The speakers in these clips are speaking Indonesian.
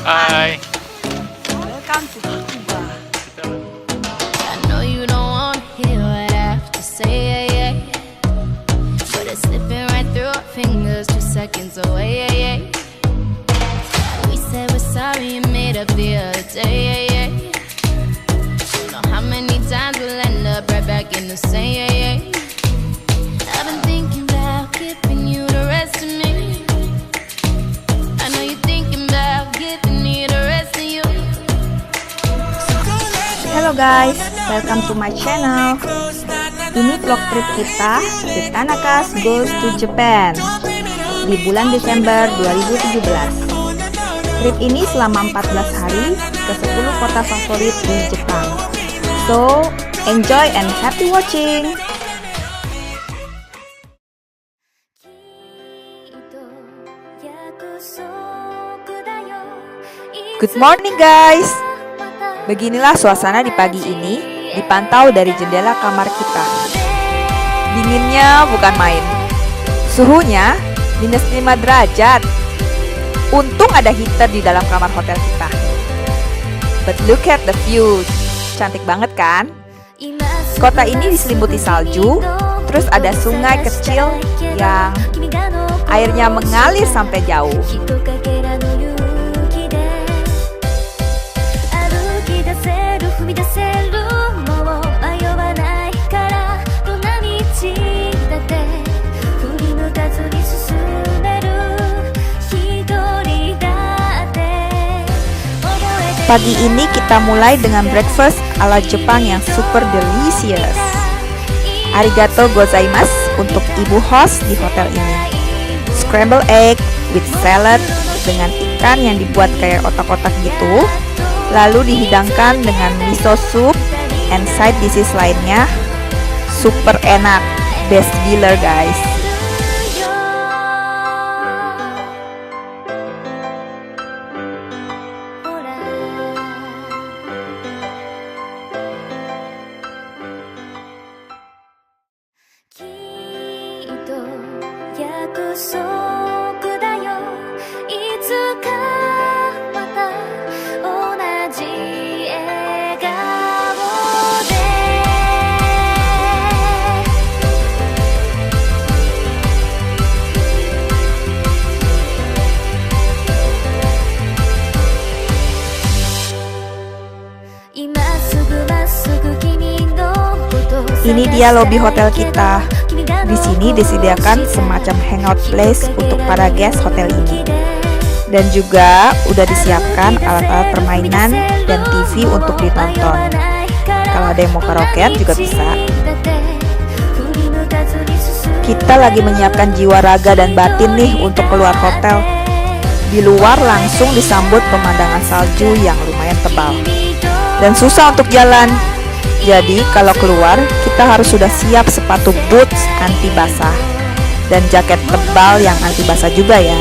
Hai. Welcome to Hakuba. I know you don't want to hear what I have to say, but it's slipping right through our fingers, 2 seconds away. We said we're sorry and made up the other day. Don't know how many times we'll end up right back in the same. I've been thinking about giving you the rest of me. I know you're thinking about giving me the rest of you. Hello guys, welcome to my channel. Ini vlog trip kita, The Tanakas Goes to Japan, di bulan Desember 2017. Trip ini selama 14 hari ke 10 kota favorit di Jepang. So, enjoy and happy watching! Good morning guys! Beginilah suasana di pagi ini, dipantau dari jendela kamar kita. Dinginnya bukan main. Suhunya -5 derajat. Untung ada heater di dalam kamar hotel kita. But look at the view. Cantik banget kan? Kota ini diselimuti salju, terus ada sungai kecil yang airnya mengalir sampai jauh. Pagi ini kita mulai dengan breakfast ala Jepang yang super delicious. Arigato gozaimasu untuk ibu host di hotel ini. Scrambled egg with salad dengan ikan yang dibuat kayak otak-otak gitu. Lalu dihidangkan dengan miso soup and side dishes lainnya. Super enak, best gila guys. Ini dia lobi hotel kita. Di sini disediakan semacam hangout place untuk para guest hotel ini. Dan juga udah disiapkan alat-alat permainan dan TV untuk ditonton. Kalau ada yang mau karaokean juga bisa. Kita lagi menyiapkan jiwa raga dan batin nih untuk keluar hotel. Di luar langsung disambut pemandangan salju yang lumayan tebal. Dan susah untuk jalan. Jadi kalau keluar kita harus sudah siap sepatu boots anti basah dan jaket tebal yang anti basah juga ya.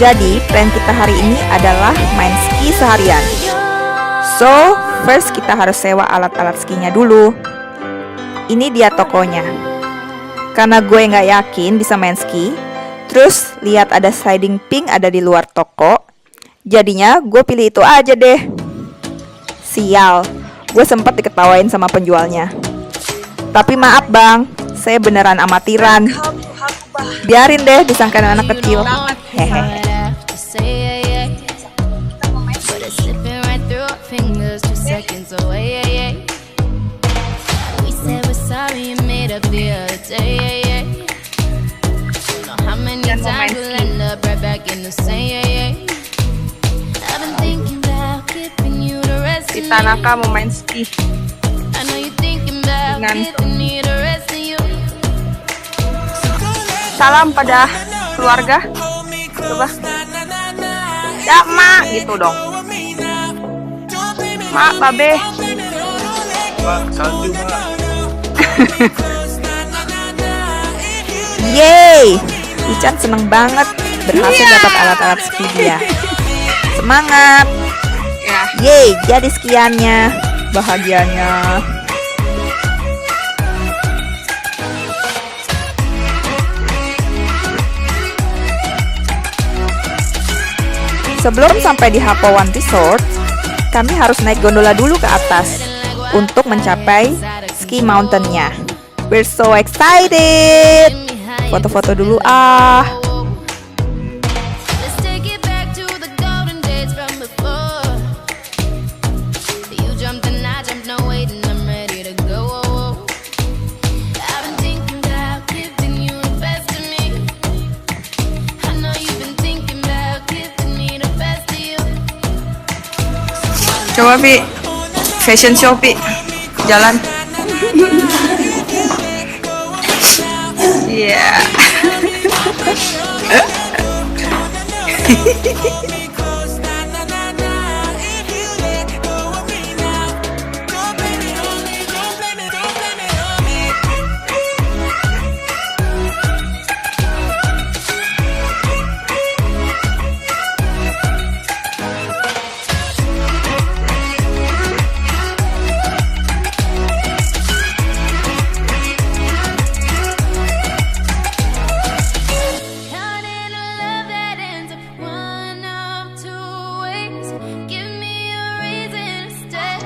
Jadi plan kita hari ini adalah main ski seharian. So first kita harus sewa alat-alat skinya dulu. Ini dia tokonya. Karena gue nggak yakin bisa main ski, terus lihat ada sliding pink ada di luar toko. Jadinya gue pilih itu aja deh. Sial, gue sempat diketawain sama penjualnya. Tapi maaf bang, saya beneran amatiran. Biarin deh disangkain anak kecil. Hehe. Si Tanaka mau main ski dengan salam pada keluarga. Coba ya mak gitu dong. Mak, babe. Mak, salju mak. Yeay, Ican seneng banget berhasil dapat alat-alat ski dia. Semangat. Yeay, jadi skiannya. Bahagianya. Sebelum sampai di Hapowan Resort, kami harus naik gondola dulu ke atas untuk mencapai ski mountain-nya. We're so excited. Foto-foto dulu ah. Let's take it back to the golden days from before. You jumped and I jumped, no waiting, I'm ready to go. I've been thinking about giving you the best of me. I know you've been thinking about giving me the best of you. Coba Pi, fashion show Pi, jalan. Iya. Caught in a love that ends up one of two ways. Give me a reason to stay.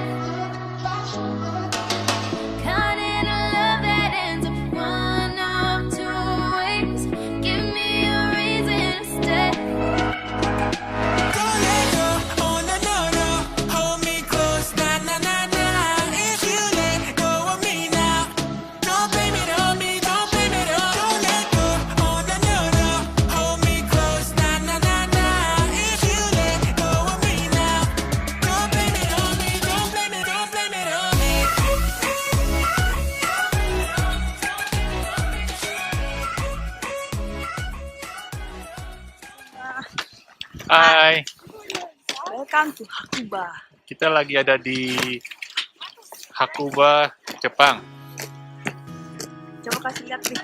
Caught in a love that ends up one of two ways. Give me a reason to stay. Don't let go, oh no no no. Hold me close, na na na na. If you let go of me now, don't blame it on me, don't blame it on. Don't let go, oh no no no. Hold me close, na na na na. If you let go of me now, don't blame it on me, don't blame it on me. Hai, Welcome to Hakuba. kita lagi ada di Hakuba, Jepang. Coba kasih lihat nih.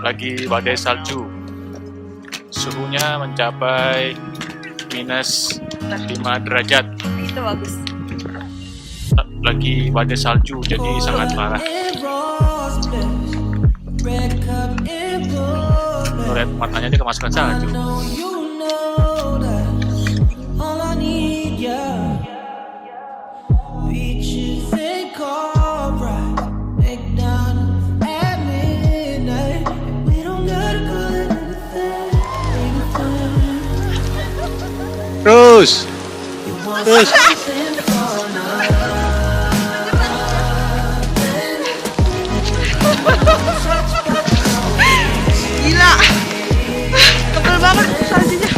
Lagi badai salju. Suhunya mencapai minus 5 derajat. Itu bagus. Lagi badai salju, jadi sangat parah. Tuh, lihat matanya dia kemasukan salju. Terus. Gila. Tebel banget saljunya.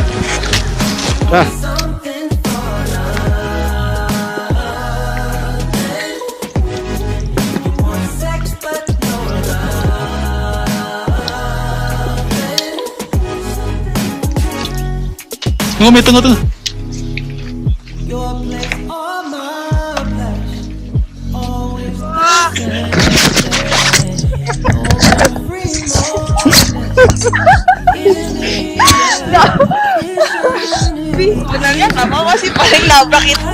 Nah. Tunggu. Sebenarnya nggak mau sih, paling nabrak itu.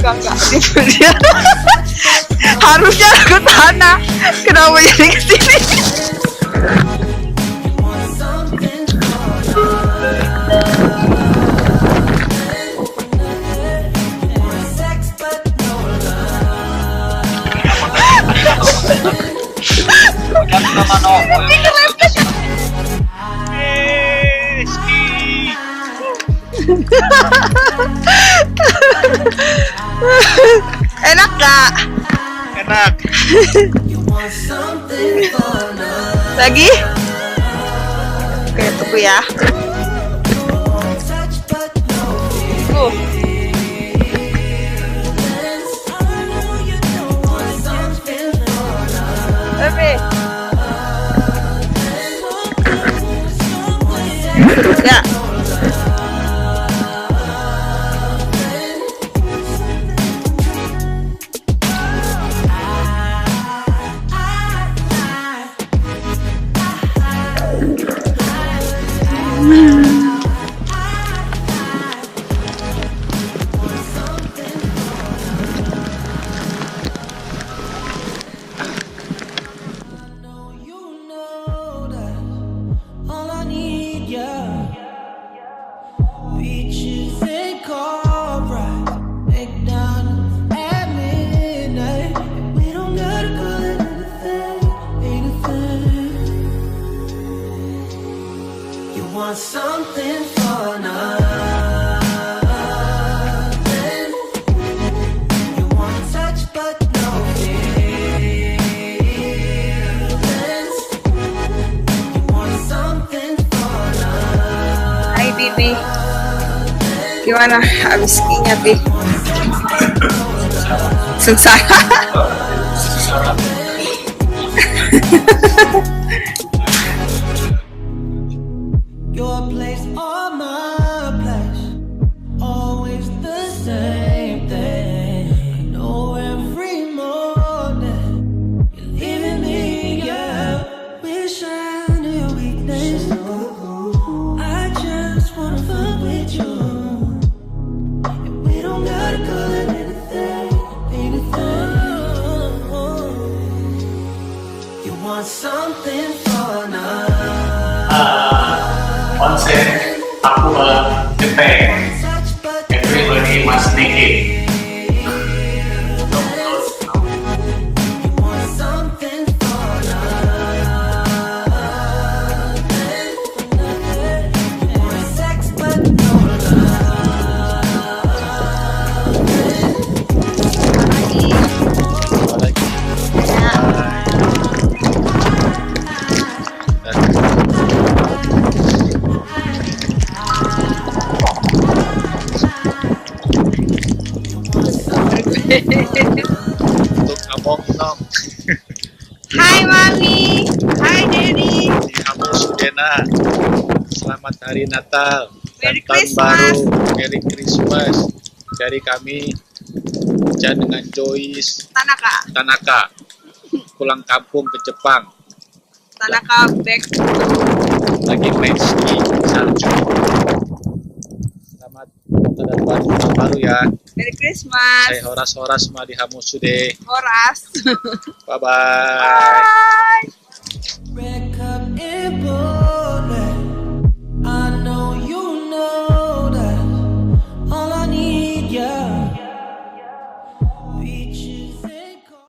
Enggak. Dia harusnya ke sana. Kenapa jadi ke sini? Enak gak? Enak. Lagi? Oke, tunggu ya. Ya. want something for nothing. You want touch but no feelings. You want something for nothing. Hai Bibi, gimana habis skinya Bi? Sengsara. Your place or my place, always the same thing. I know every morning you're leaving me, yeah. Wish I knew your weakness. I just wanna fuck with you, and we don't gotta call it anything, anything. You want something for nothing. Konsep aku Jepang, everybody must naked. Untuk abong nom Hai Mami, hai Daddy. di kamu Sudena. Selamat Hari Natal dan Merry Tahun Christmas. Baru. Merry Christmas dari kami dengan Joyce Tanaka pulang kampung ke Jepang, Tanaka back. lagi main ski salju. Selamat Natal dan Tahun Baru ya. Merry Christmas. Saya horas-horas semua di Hamusude. Horas. Bye bye. Bye. Red cup and bowl.